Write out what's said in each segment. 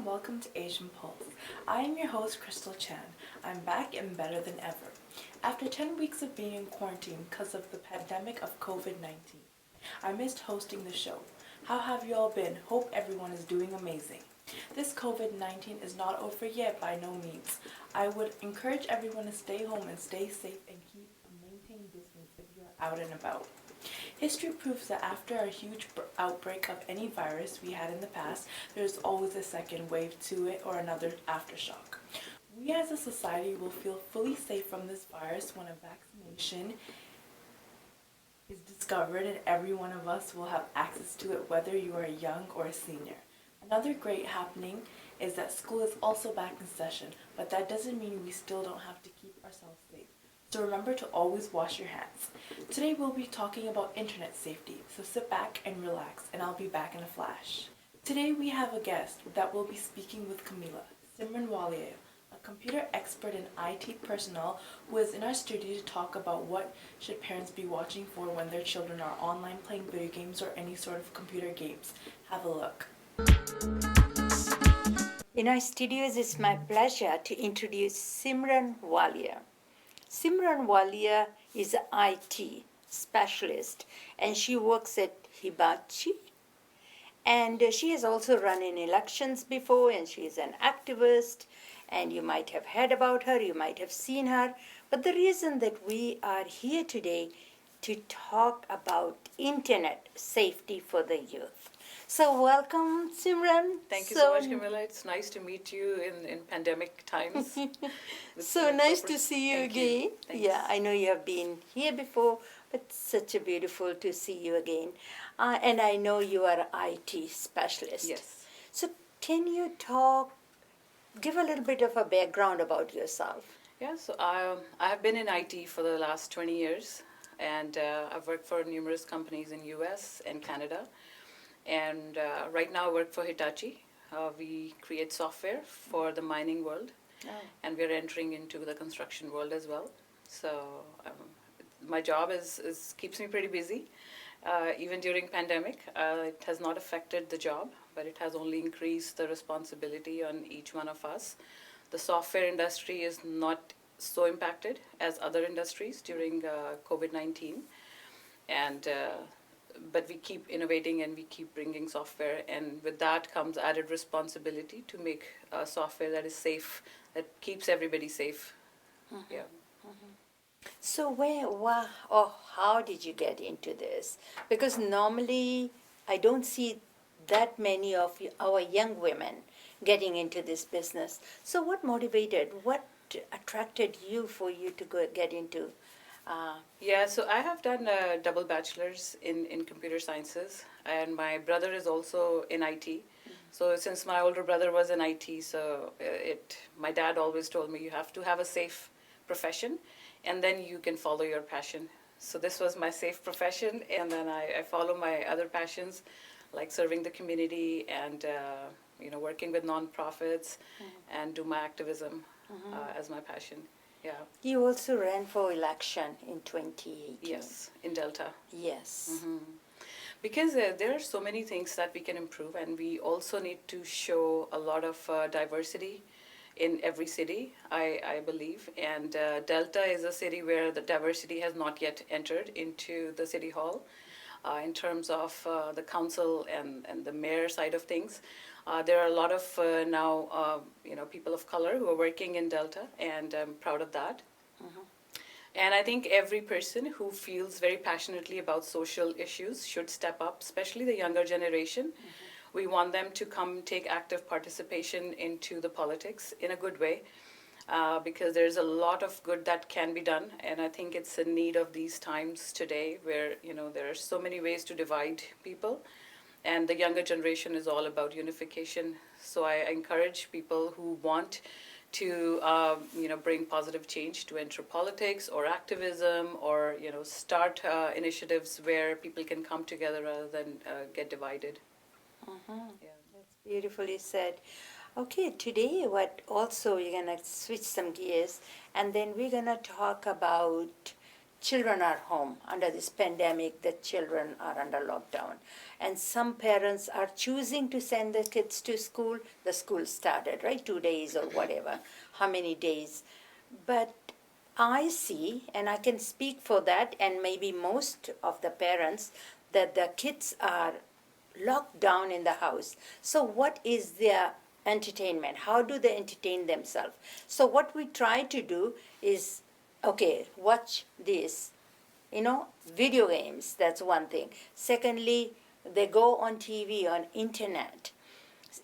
and welcome to Asian Pulse. I am your host, Crystal Chan. I'm back and better than ever. After 10 weeks of being in quarantine because of the pandemic of COVID-19, I missed hosting the show. How have you all been? Hope everyone is doing amazing. This COVID-19 is not over yet by no means. I would encourage everyone to stay home and stay safe and maintain distance if you're out and about. History proves that after a huge outbreak of any virus we had in the past, there's always a second wave to it or another aftershock. We as a society will feel fully safe from this virus when a vaccination is discovered and every one of us will have access to it whether you are young or a senior. Another great happening is that school is also back in session, but that doesn't mean we still don't have to keep ourselves safe. So remember to always wash your hands. Today we'll be talking about internet safety, so sit back and relax, and I'll be back in a flash. Today we have a guest that will be speaking with Camila, Simran Walia, a computer expert and IT personnel who is in our studio to talk about what should parents be watching for when their children are online playing video games or any sort of computer games. Have a look. In our studios, it's my pleasure to introduce Simran Walia. Simran Walia is an IT specialist and she works at Hibachi. And she has also run in elections before and she is an activist. And you might have heard about her, you might have seen her. But the reason that we are here today to talk about internet safety for the youth. So welcome, Simran. Thank you so much, Camilla. It's nice to meet you in pandemic times. So nice to see you Thank again. you. Thanks. Yeah, I know you have been here before, but such a beautiful to see you again. And I know you are an IT specialist. Yes. So can you give a little bit of a background about yourself? Yeah, so I have been in IT for the last 20 years, and I've worked for numerous companies in US and Canada. And right now I work for Hitachi. We create software for the mining world, and we're entering into the construction world as well. So my job is keeps me pretty busy. Even during pandemic, it has not affected the job, but it has only increased the responsibility on each one of us. The software industry is not so impacted as other industries during COVID-19, and but we keep innovating and we keep bringing software, and with that comes added responsibility to make software that is safe, that keeps everybody safe. Mm-hmm. Yeah. So or how did you get into this? Because normally I don't see that many of our young women getting into this business. So what attracted you for you to get into? Yeah, so I have done a double bachelor's in computer sciences, and my brother is also in IT. Mm-hmm. So since my older brother was in IT, so my dad always told me you have to have a safe profession, and then you can follow your passion. So this was my safe profession, and then I follow my other passions, like serving the community and working with nonprofits, and do my activism as my passion. Yeah. You also ran for election in 2018. Yes, in Delta. Yes. Mm-hmm. Because there are so many things that we can improve, and we also need to show a lot of diversity in every city, I believe. And Delta is a city where the diversity has not yet entered into the city hall. In terms of the council and the mayor side of things, there are a lot of now people of color who are working in Delta, and I'm proud of that. Mm-hmm. And I think every person who feels very passionately about social issues should step up, especially the younger generation. Mm-hmm. We want them to come take active participation into the politics in a good way, because there's a lot of good that can be done, and I think it's a need of these times today where there are so many ways to divide people, and the younger generation is all about unification. So I encourage people who want to bring positive change to enter politics or activism, or start initiatives where people can come together rather than get divided. Mm-hmm. Yeah. That's beautifully said. Okay, today we're gonna switch some gears, and then we're gonna talk about children are home under this pandemic, the children are under lockdown. And some parents are choosing to send their kids to school. The school started, right? 2 days or whatever, how many days. But I see, and I can speak for that, and maybe most of the parents, that the kids are locked down in the house. So, what is their entertainment? How do they entertain themselves? So, what we try to do is okay, watch this, video games, that's one thing. Secondly, they go on TV, on internet.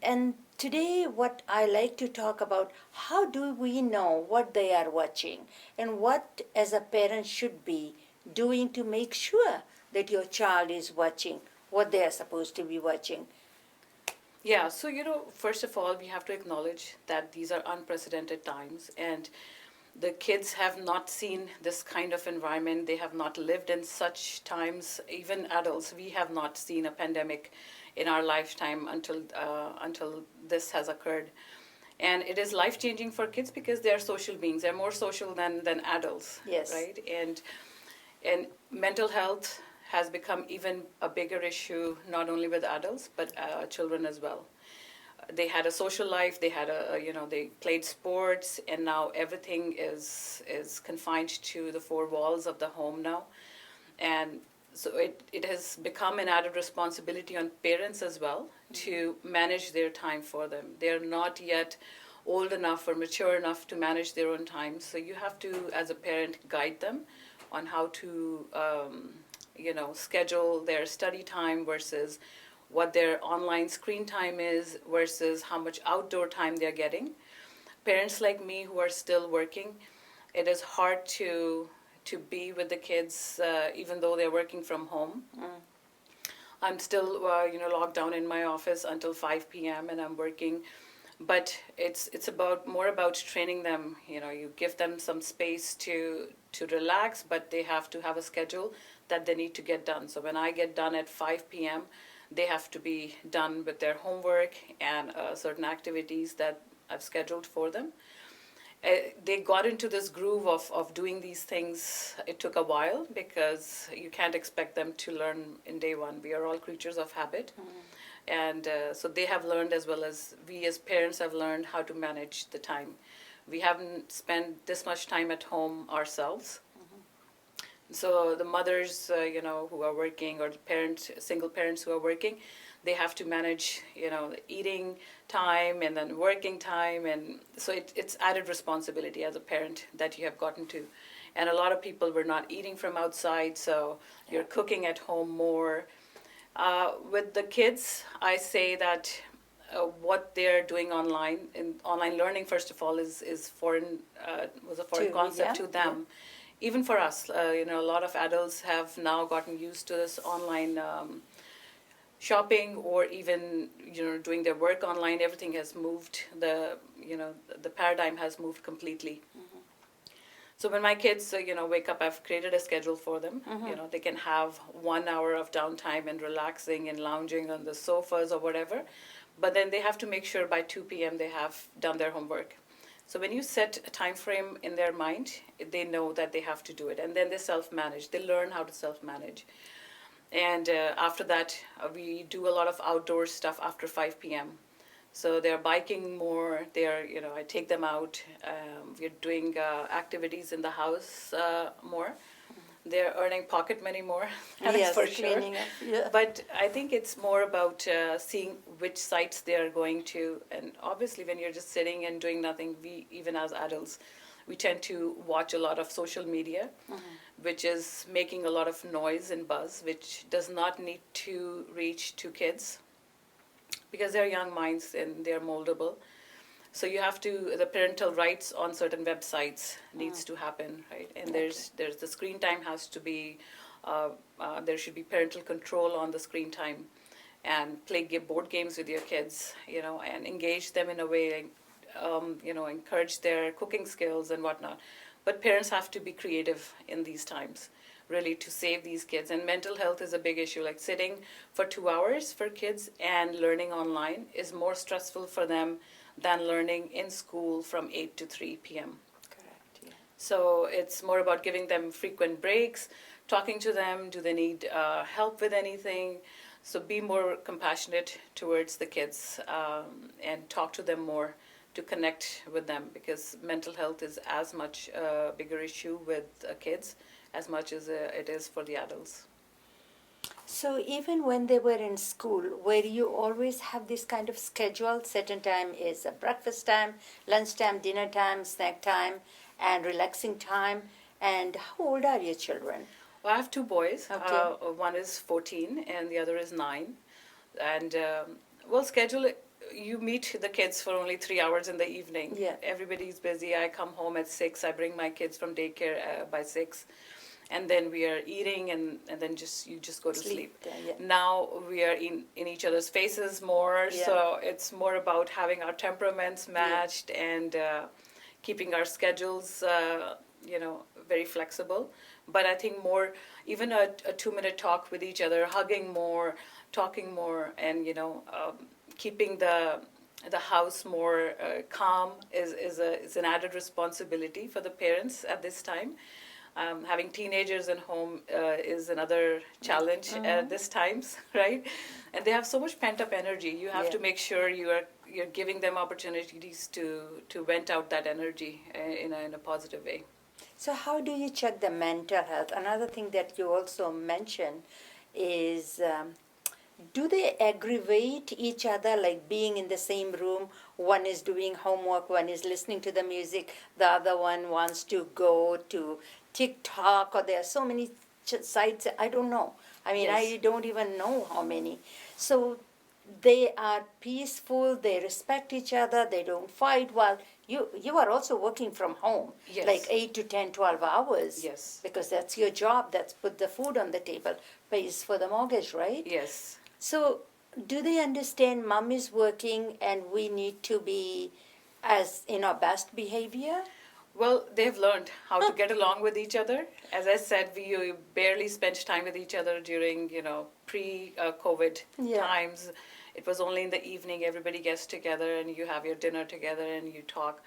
And today, what I like to talk about, how do we know what they are watching and what, as a parent, should be doing to make sure that your child is watching what they are supposed to be watching. Yeah, so first of all, we have to acknowledge that these are unprecedented times, and the kids have not seen this kind of environment. They have not lived in such times. Even adults, we have not seen a pandemic in our lifetime until this has occurred. And it is life changing for kids because they are social beings. They're more social than adults. Yes. Right? And mental health has become even a bigger issue, not only with adults but children as well. They had a social life. They had they played sports, and now everything is confined to the four walls of the home now, and so it has become an added responsibility on parents as well to manage their time for them. They're not yet old enough or mature enough to manage their own time, so you have to, as a parent, guide them on how to schedule their study time versus what their online screen time is versus how much outdoor time they're getting. Parents like me who are still working, it is hard to be with the kids even though they're working from home. I'm still locked down in my office until 5 p.m. and I'm working, but it's more about training them. You give them some space to relax, but they have to have a schedule that they need to get done. So when I get done at 5 p.m., they have to be done with their homework and certain activities that I've scheduled for them. They got into this groove of doing these things. It took a while because you can't expect them to learn in day one. We are all creatures of habit. And so they have learned, as well as we as parents have learned, how to manage the time. We haven't spent this much time at home ourselves. So the mothers, who are working, or the single parents who are working, they have to manage, the eating time and then working time, and so it's added responsibility as a parent that you have gotten to. And a lot of people were not eating from outside, so you're cooking at home more. With the kids, I say that what they're doing online, in online learning, first of all, is foreign, was a foreign concept to them. Yeah. Even for us, a lot of adults have now gotten used to this online shopping, or even doing their work online. Everything has moved. The paradigm has moved completely. So when my kids wake up, I've created a schedule for them. They can have 1 hour of downtime and relaxing and lounging on the sofas or whatever, but then they have to make sure by 2 p.m. they have done their homework. So when you set a time frame in their mind, they know that they have to do it, and then they self-manage. They learn how to self-manage. And after that, we do a lot of outdoor stuff after 5 p.m. So they're biking more. I take them out. We're doing activities in the house more. They're earning pocket money more, yes, for sure. Yeah. But I think it's more about seeing which sites they are going to. And obviously, when you're just sitting and doing nothing, even as adults, we tend to watch a lot of social media, which is making a lot of noise and buzz, which does not need to reach to kids because they're young minds and they're moldable. So you have to, the parental rights on certain websites needs to happen, right? And there's the screen time has to be, there should be parental control on the screen time, and play board games with your kids, and engage them in a way, encourage their cooking skills and whatnot. But parents have to be creative in these times, really, to save these kids. And mental health is a big issue. Like sitting for 2 hours for kids and learning online is more stressful for them than learning in school from 8 to 3 p.m. Correct, yeah. So it's more about giving them frequent breaks, talking to them. Do they need help with anything? So be more compassionate towards the kids, and talk to them more to connect with them, because mental health is as much a bigger issue with kids as much as it is for the adults. So even when they were in school, where you always have this kind of schedule, certain time is a breakfast time, lunch time, dinner time, snack time, and relaxing time. And how old are your children? Well, I have two boys. Okay. One is 14 and the other is 9. And well, schedule it. You meet the kids for only 3 hours in the evening. Yeah. Everybody's busy. I come home at 6. I bring my kids from daycare by 6, and then we are eating, and then you just go to sleep. Yeah. Now we are in each other's faces more, Yeah. so it's more about having our temperaments matched and keeping our schedules, very flexible. But I think more, even a 2-minute talk with each other, hugging more, talking more, and keeping the house more calm is an added responsibility for the parents at this time. Having teenagers in home is another challenge at this times, right? And they have so much pent up energy. You have to make sure you're giving them opportunities to vent out that energy in a positive way. So how do you check the mental health? Another thing that you also mentioned is, do they aggravate each other, like being in the same room? One is doing homework, one is listening to the music, the other one wants to go to TikTok, or there are so many sites, I don't know. I mean, Yes. I don't even know how many. So they are peaceful, they respect each other, they don't fight. While you are also working from home, Yes. like 8 to 10, 12 hours. Yes. Because that's your job, that's put the food on the table, pays for the mortgage, right? Yes. So do they understand mom is working and we need to be as in our best behavior? Well, they've learned how to get along with each other. As I said, we barely spent time with each other during, pre-COVID Yeah. times. It was only in the evening everybody gets together and you have your dinner together and you talk.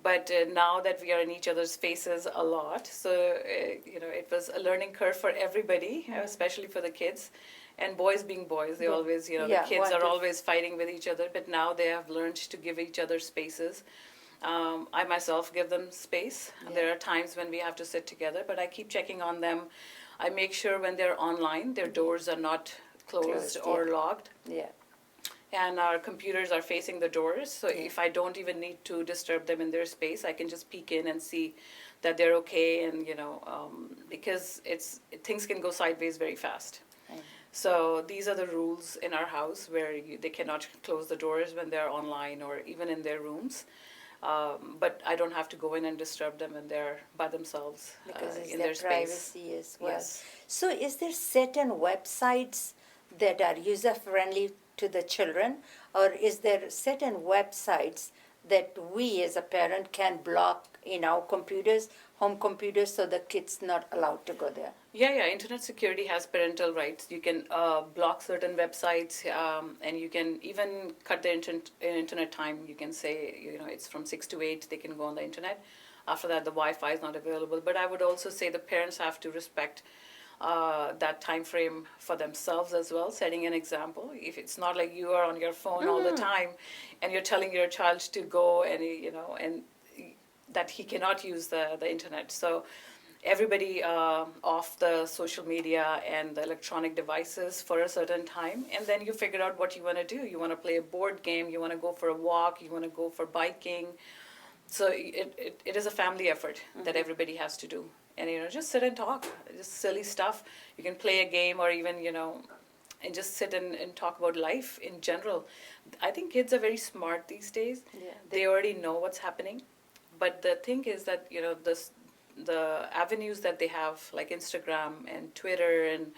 But now that we are in each other's faces a lot, so it was a learning curve for everybody, especially for the kids. And boys being boys, they always, Yeah, the kids want are to- always fighting with each other. But now they have learned to give each other spaces. I myself give them space. Yeah. There are times when we have to sit together, but I keep checking on them. I make sure when they're online, their doors are not closed or yeah. locked, Yeah. and our computers are facing the doors. So if I don't even need to disturb them in their space, I can just peek in and see that they're okay, and because things can go sideways very fast. Mm. So these are the rules in our house where they cannot close the doors when they're online or even in their rooms. But I don't have to go in and disturb them when they're by themselves Because it's in their their space. privacy as well. Yes. So is there certain websites that are user friendly to the children, or is there certain websites that we as a parent can block in our computers, home computers, so the kids not allowed to go there? Yeah. Internet security has parental rights. You can block certain websites, and you can even cut the internet time. You can say, it's from 6 to 8, they can go on the internet. After that, the Wi-Fi is not available. But I would also say the parents have to respect that time frame for themselves as well, setting an example. If it's not like you are on your phone all the time and you're telling your child to go and that he cannot use the internet. So everybody off the social media and the electronic devices for a certain time, and then you figure out what you want to do. You want to play a board game, you want to go for a walk, you want to go for biking. So it is a family effort that everybody has to do. And just sit and talk, just silly stuff. You can play a game, or even and just sit and talk about life in general. I think kids are very smart these days. Yeah, They already know what's happening. But the thing is that the avenues that they have, like Instagram and Twitter, and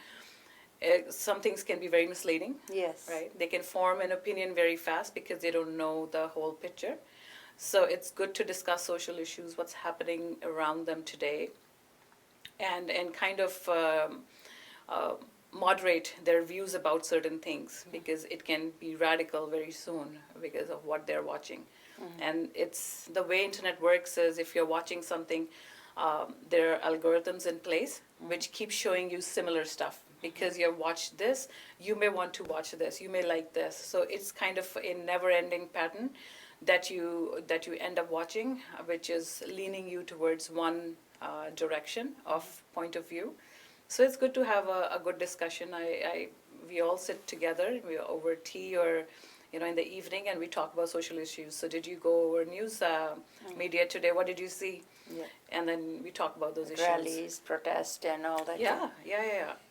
some things can be very misleading. Yes. Right? They can form an opinion very fast because they don't know the whole picture. So it's good to discuss social issues, what's happening around them today, and kind of moderate their views about certain things, because it can be radical very soon because of what they're watching. And it's the way internet works is, if you're watching something there are algorithms in place which keep showing you similar stuff. Because you've watched this, you may want to watch this. You may like this. So it's kind of a never-ending pattern that you end up watching, which is leaning you towards one direction of point of view. So it's good to have a good discussion. We all sit together, we over tea or in the evening, and we talk about social issues. So did you go over news media today? What did you see? Yeah. And then we talk about those issues. Rallies, protests, and all that. Yeah.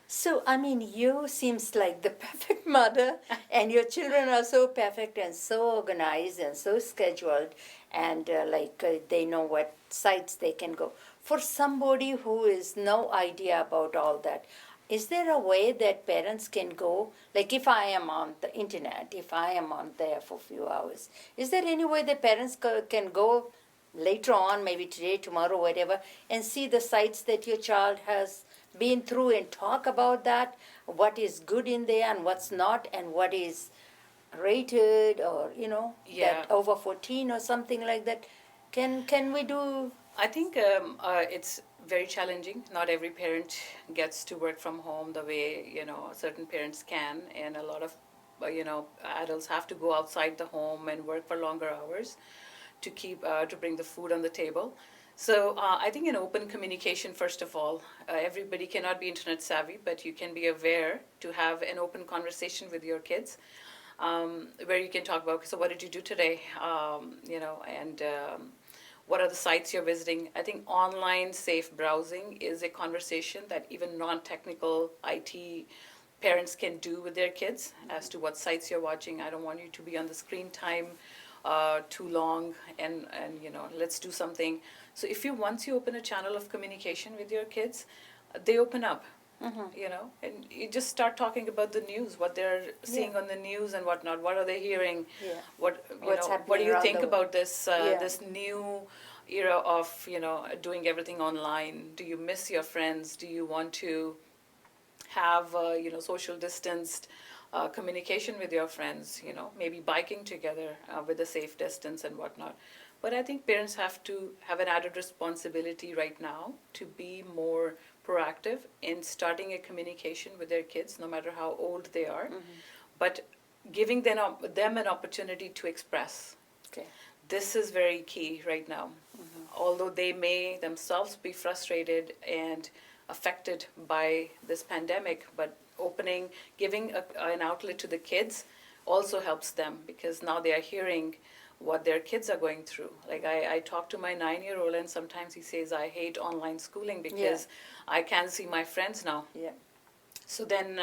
So, I mean, you seems like the perfect mother, and your children are so perfect and so organized and so scheduled, and they know what sites they can go. For somebody who is no idea about all that, is there a way that parents can go? Like if I am on the internet, if I am on there for a few hours, is there any way that parents can go later on, maybe today, tomorrow, whatever, and see the sites that your child has been through and talk about that, what is good in there and what's not, and what is rated or that over 14 or something like that? Can we do? I think it's very challenging. Not every parent gets to work from home the way certain parents can, and a lot of adults have to go outside the home and work for longer hours to bring the food on the table. So I think in open communication, first of all, everybody cannot be internet savvy, but you can be aware to have an open conversation with your kids, where you can talk about, so what did you do today, and what are the sites you're visiting. I think online safe browsing is a conversation that even non-technical IT parents can do with their kids as to what sites you're watching. I don't want you to be on the screen time too long, and let's do something. So once you open a channel of communication with your kids, they open up. And you just start talking about the news, what they're seeing on the news and whatnot. What are they hearing? What do you think about this this new era of doing everything online? Do you miss your friends? Do you want to have social distanced communication with your friends? Maybe biking together with a safe distance and whatnot. But I think parents have to have an added responsibility right now to be more proactive in starting a communication with their kids, no matter how old they are, but giving them an opportunity to express. Okay. This is very key right now. Although they may themselves be frustrated and affected by this pandemic, but giving an outlet to the kids also helps them, because now they are hearing what their kids are going through. Like I talk to my 9-year-old, and sometimes he says, I hate online schooling because I can't see my friends now. Yeah. So then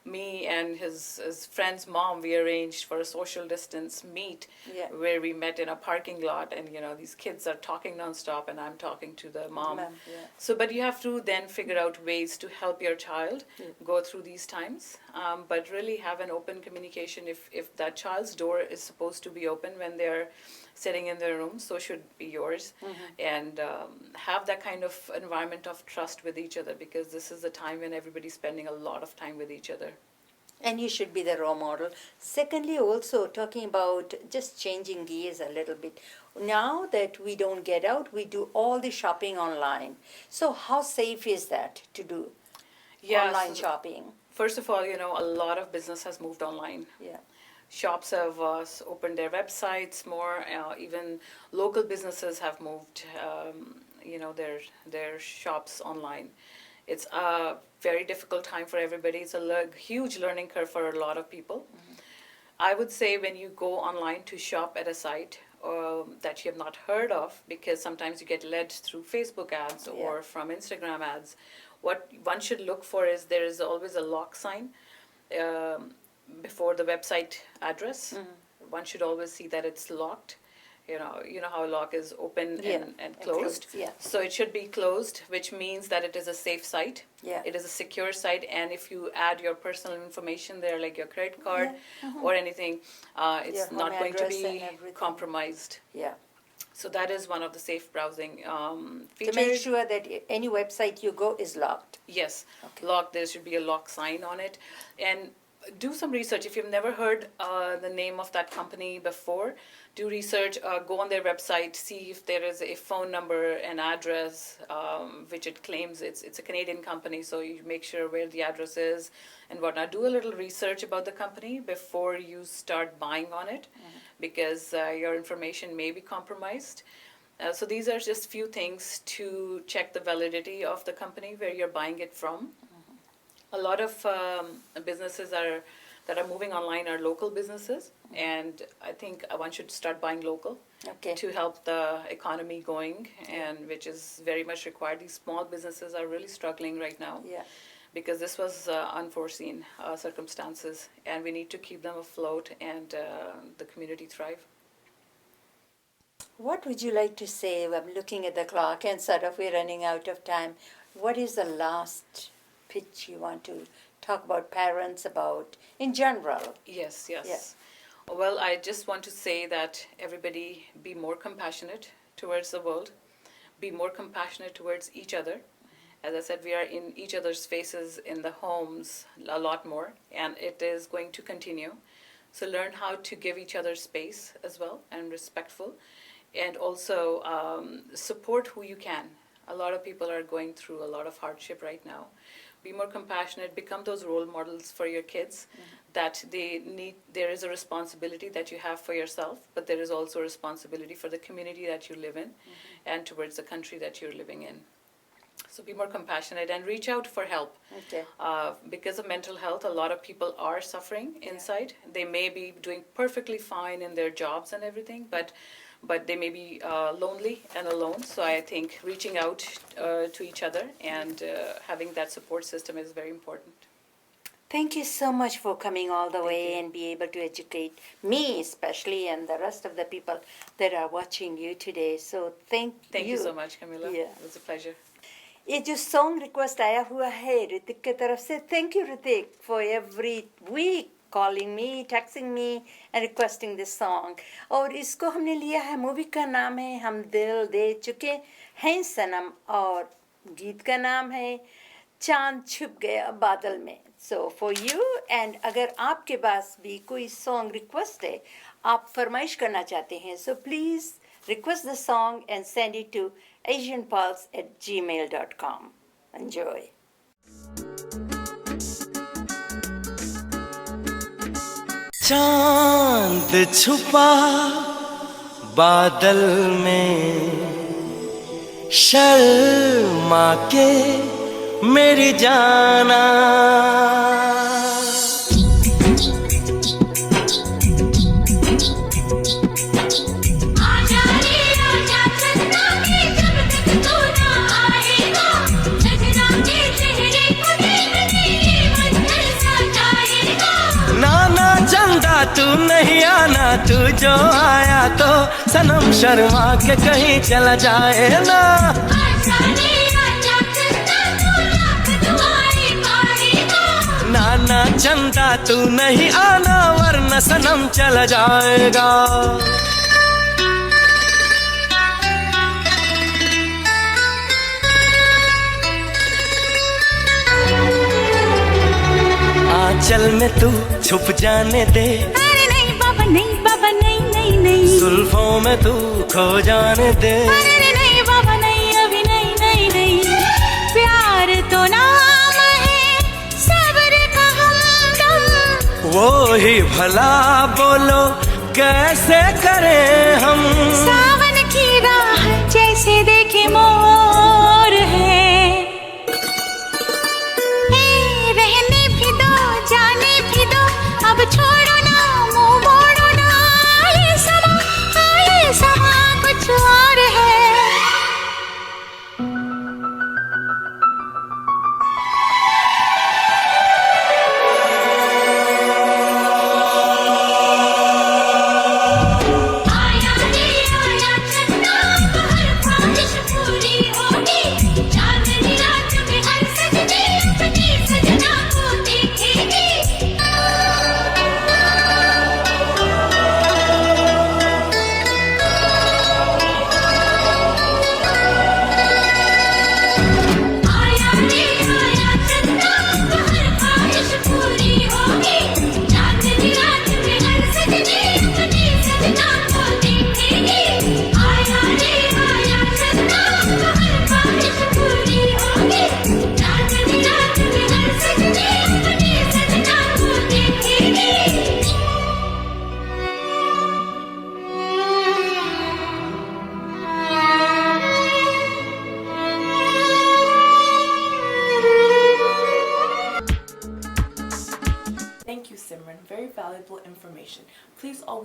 me and his friend's mom, we arranged for a social distance meet where we met in a parking lot, and these kids are talking nonstop and I'm talking to the mom. So but you have to then figure out ways to help your child go through these times, but really have an open communication. If that child's door is supposed to be open when they're sitting in their room, so should be yours. And have that kind of environment of trust with each other, because this is the time when everybody's spending a lot of time with each other. And you should be the role model. Secondly, also talking about just changing gears a little bit. Now that we don't get out, we do all the shopping online. So how safe is that to do online shopping? First of all, a lot of business has moved online. Yeah. Shops have opened their websites more. Even local businesses have moved, their shops online. It's a very difficult time for everybody. It's a huge learning curve for a lot of people. I would say when you go online to shop at a site that you have not heard of, because sometimes you get led through Facebook ads or from Instagram ads, what one should look for is there is always a lock sign before the website address. One should always see that it's locked. You know how a lock is open and closed. So it should be closed, which means that it is a safe site. It is a secure site, and if you add your personal information there, like your credit card or anything, it's not going to be compromised. So that is one of the safe browsing features. To make sure that any website you go is locked. Yes, locked. There should be a lock sign on it. And do some research. If you've never heard the name of that company before, do research, go on their website, see if there is a phone number, an address, which it claims it's a Canadian company, so you make sure where the address is and whatnot. Do a little research about the company before you start buying on it, because your information may be compromised. So these are just few things to check the validity of the company where you're buying it from. A lot of businesses that are moving online are local businesses, and I think one should start buying local Okay. to help the economy going, and which is very much required. These small businesses are really struggling right now Yeah. because this was unforeseen circumstances, and we need to keep them afloat and the community thrive. What would you like to say? I'm looking at the clock and sort of we're running out of time. What is the last pitch you want to talk about parents about in general? Yes, yes. Yeah. Well, I just want to say that everybody be more compassionate towards the world, be more compassionate towards each other. As I said, we are in each other's faces in the homes a lot more, and it is going to continue. So learn how to give each other space as well and respectful, and also support who you can. A lot of people are going through a lot of hardship right now. Be more compassionate, become those role models for your kids, that there is a responsibility that you have for yourself, but there is also a responsibility for the community that you live in and towards the country that you're living in. So be more compassionate and reach out for help. Okay. Because of mental health, a lot of people are suffering inside. They may be doing perfectly fine in their jobs and everything, but they may be lonely and alone. So I think reaching out to each other and having that support system is very important. Thank you so much for coming all the way and be able to educate me especially and the rest of the people that are watching you today. So thank you so much, Camilla. Yeah. It was a pleasure. ये जो song request आया हुआ है ऋतिक की तरफ से, thank you Hrithik for every week calling me, texting me and requesting this song. और इसको हमने लिया है, मूवी का नाम है हम दिल दे चुके हैं सनम, और गीत का नाम है चांद छुप गया बादल में. सो फॉर यू, एंड अगर आपके पास भी कोई सॉन्ग रिक्वेस्ट है, आप फरमाइश करना चाहते हैं, so please request the song and send it to asianpulse@gmail.com. Enjoy. चांद छुपा बादल में, शर्मा के मेरी जाना, तू नहीं आना, तू जो आया तो सनम शर्मा के कहीं चला जाए ना. नाना चंदा तू नहीं आना, वरना सनम चला जाएगा. आंचल में तू छुप जाने दे, अरे नहीं बाबा नहीं, बाबा नहीं नहीं नहीं. जुल्फों में तू खो जाने दे, अरे नहीं बाबा नहीं, अभी नहीं नहीं नहीं. प्यार तो नाम है सब्र का हमदम, वो ही भला बोलो कैसे करें हम. सावन की राह जैसे देखे मोर है, रहने भी दो जाने भी दो, अब छोड़ो ना मुंह मोड़ो ना. ये समा कुछ और है.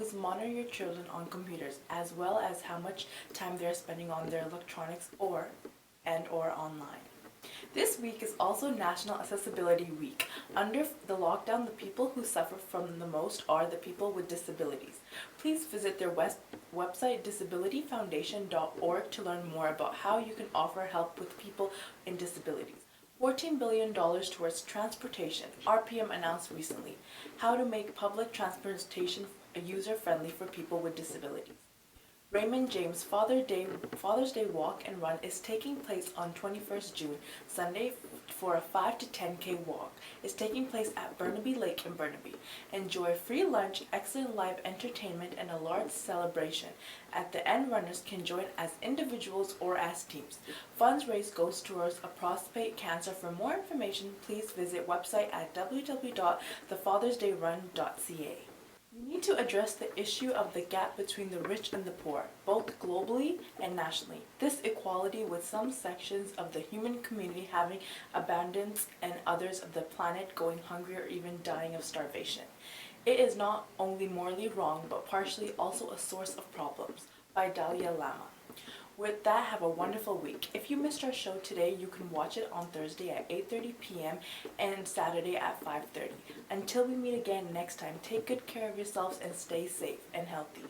Please monitor your children on computers as well as how much time they're spending on their electronics or online. This week is also National Accessibility Week. Under the lockdown, the people who suffer from the most are the people with disabilities. Please visit their website disabilityfoundation.org to learn more about how you can offer help with people in disabilities. $14 billion towards transportation, RPM announced recently. How to make public transportation user-friendly for people with disabilities. Raymond James Father's Day Walk and Run is taking place on 21st June, Sunday, for a 5 to 10K walk. It's taking place at Burnaby Lake in Burnaby. Enjoy free lunch, excellent live entertainment, and a large celebration. At the end, runners can join as individuals or as teams. Funds raised goes towards a prostate cancer. For more information, please visit website at www.thefathersdayrun.ca. We need to address the issue of the gap between the rich and the poor, both globally and nationally. This equality with some sections of the human community having abundance and others of the planet going hungry or even dying of starvation. It is not only morally wrong, but partially also a source of problems. By Dalai Lama. With that, have a wonderful week. If you missed our show today, you can watch it on Thursday at 8:30 p.m. and Saturday at 5:30. Until we meet again next time, take good care of yourselves and stay safe and healthy.